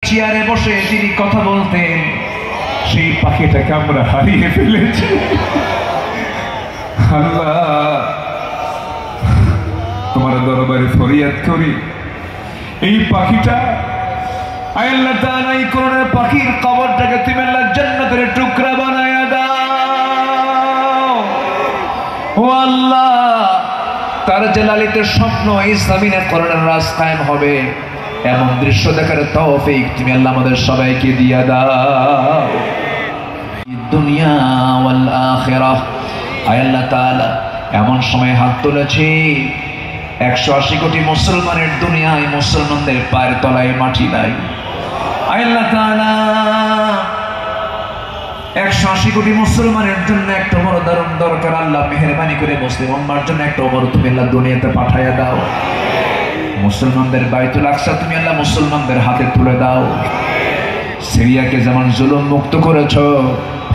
চেয়ারে বসে যিনি কথা বলতেন সেই পাখিটাকে আমরা হারিয়ে ফেলেছি। আল্লাহ, তোমার দরবারে ফরিয়াদ করি, এই পাখিটা আল্লাহ তাআলা এই কোরআনের পাখির কবরটাকে তুমি আল্লাহ জান্নাতের টুকরা বানায়া দাও। ও আল্লাহ, তার জালালিতে স্বপ্ন এই জমিনে কোরআনের রাজ কায়েম হবে এমন দৃশ্য দেখার তৌফিক তুমি আল্লাহ আমাদের সবাইকে দিয়া দাও। দুনিয়া ওয়াল আখিরাহ, আল্লাহ তাআলা এমন সময় হাত তুলেছে 180 কোটি মুসলমানের দুনিয়ায় মুসলমানদের পায়ের তলায় মাটি নাই। আল্লাহ তাআলা 180 কোটি মুসলমানের জন্য একটা বড় দারুণ দরকার। আল্লাহ মেহেরবানি করে মুসলিম উম্মার জন্য একটা বড় তুমি আল্লাহ দুনিয়াতে পাঠায়া দাও। মুসলমানদের বাইতুল আকসা তুমি আল্লাহ মুসলমানদের হাতে তুলে দাও। সিরিয়াকে যেমন জুলুম মুক্ত করেছো,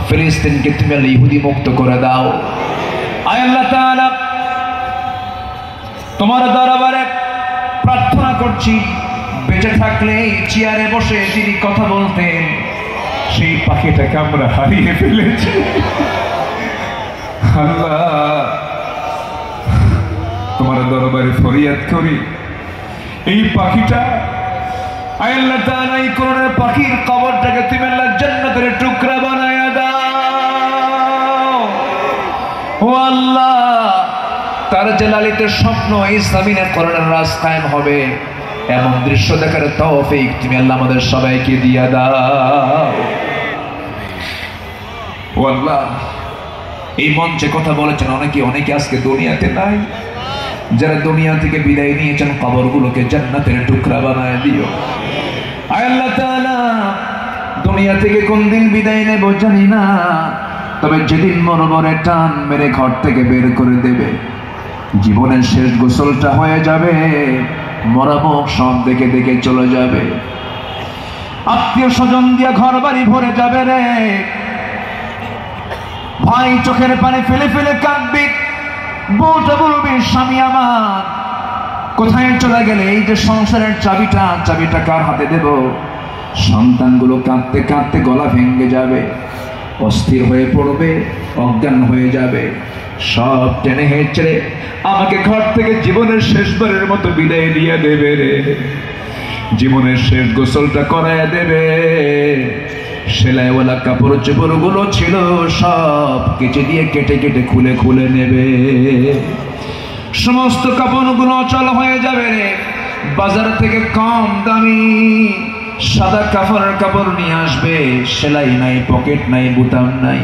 ফিলিস্তিনকে তুমি আল্লাহ ইহুদি মুক্ত করে দাও। আল্লাহ তাআলা তোমার দরবারে প্রার্থনা করছি, বেঁচে থাকলে চেয়ারে বসে যিনি কথা বলতেন সেই পাখিটাকে আমরা হারিয়ে ফেলেছি। আল্লাহ, তোমার দরবারে ফরিয়াদ করি, এই পাখিটা আল্লাহ তাআলা এই কোরআনের পাখির কবরটাকে তুমি আল্লাহ জান্নাতের টুকরা বানায়া দাও। ও আল্লাহ, তার জালালিতে স্বপ্ন এই জমিনে কোরআনের রাজ কায়েম হবে এমন দৃশ্য দেখার তৌফিক তুমি আল্লাহ আমাদের সবাইকে দিয়া দাও। ও আল্লাহ, এই মঞ্চে কথা বলেছেন অনেকে আজকে দুনিয়াতে নাই। যারা দুনিয়া থেকে বিদায় নিয়েছেন কবরগুলোকে জান্নাতের টুকরা বানায় দিও। আল্লাহ তাআলা, দুনিয়া থেকে কোন দিন বিদায় নেব জানি না, তবে যেদিন মরবরে টান মেরে ঘর থেকে বের করে দেবে, জীবনের শেষ গোসলটা হয়ে যাবে, মরামুখ সব দেখে দেখে চলে যাবে, আত্মীয় স্বজন দিয়া ঘর বাড়ি ভরে যাবে রে ভাই, চোখের পানি ফেলে ফেলে কাঁদবি, বউটা বলবি স্বামী আমার কোথায় চলে গেলে, এই যে সংসারের চাবিটা কার হাতে দেব। সন্তানগুলো কাঁদতে কাঁদতে গলা ভেঙে যাবে, অস্থির হয়ে পড়বে, অজ্ঞান হয়ে যাবে, সব টেনে হেঁচড়ে আমাকে ঘর থেকে জীবনের শেষবারের মতো বিদায় দিয়ে দেবে রে, জীবনের শেষ গোসলটা করায় দেবে। সেলাইওয়ালা কাপড় চোপড় গুলো ছিল সব কেচে দিয়ে কেটে কেটে খুলে খুলে নেবে, সমস্ত কাপড়গুলো অচল হয়ে যাবে রে। বাজার থেকে কম দামি সাদা কাপড় নিয়ে আসবে, সেলাই নাই, পকেট নাই, বুতাম নাই,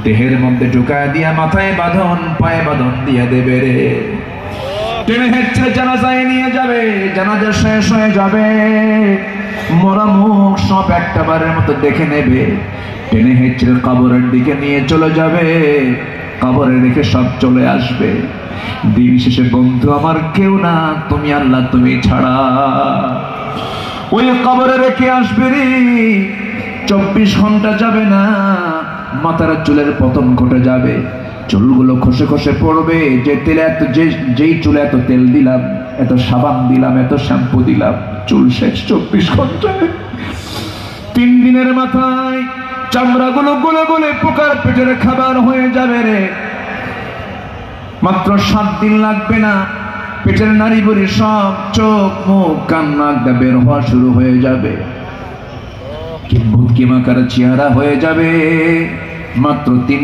দেহের মধ্যে ঢুকায় দিয়া মাথায় বাঁধন, পায়ে বাঁধন দিয়া দেবে রে। টেনে হেঁচড়ে জানাজায় নিয়ে যাবে, জানাজা শেষ হয়ে যাবে, মরা মুখ সব একটা বারের মতো দেখে নেবে, টেনে হেঁচড়ে কবরের দিকে নিয়ে চলে যাবে, কবরে রেখে সব চলে আসবে। দিন শেষে বন্ধু আমার কেউ না, তুমি আল্লাহ, তুমি ছাড়া। ওই কবরে রেখে আসবে রে, 24 ঘন্টা যাবে না, মাথার চুলের পতন ঘটে যাবে, চুলগুলো খসে খসে পড়বে। যেই চুলে এত তেল দিলাম, এত সাবান দিলাম, এত শ্যাম্পু দিলাম, চুল শেষ 24 ঘন্টায়। 3 দিনের মাথায় চামড়াগুলো গলে গলে পোকার পেটের খাবার হয়ে যাবে রে। মাত্র 7 দিন লাগবে না, পেটের নাড়ি বুড়ি সব চোখ মুখ কান নাক বের হওয়া শুরু হয়ে যাবে, কিম্ভূত কিমাকার চেহারা হয়ে যাবে। মাত্র 3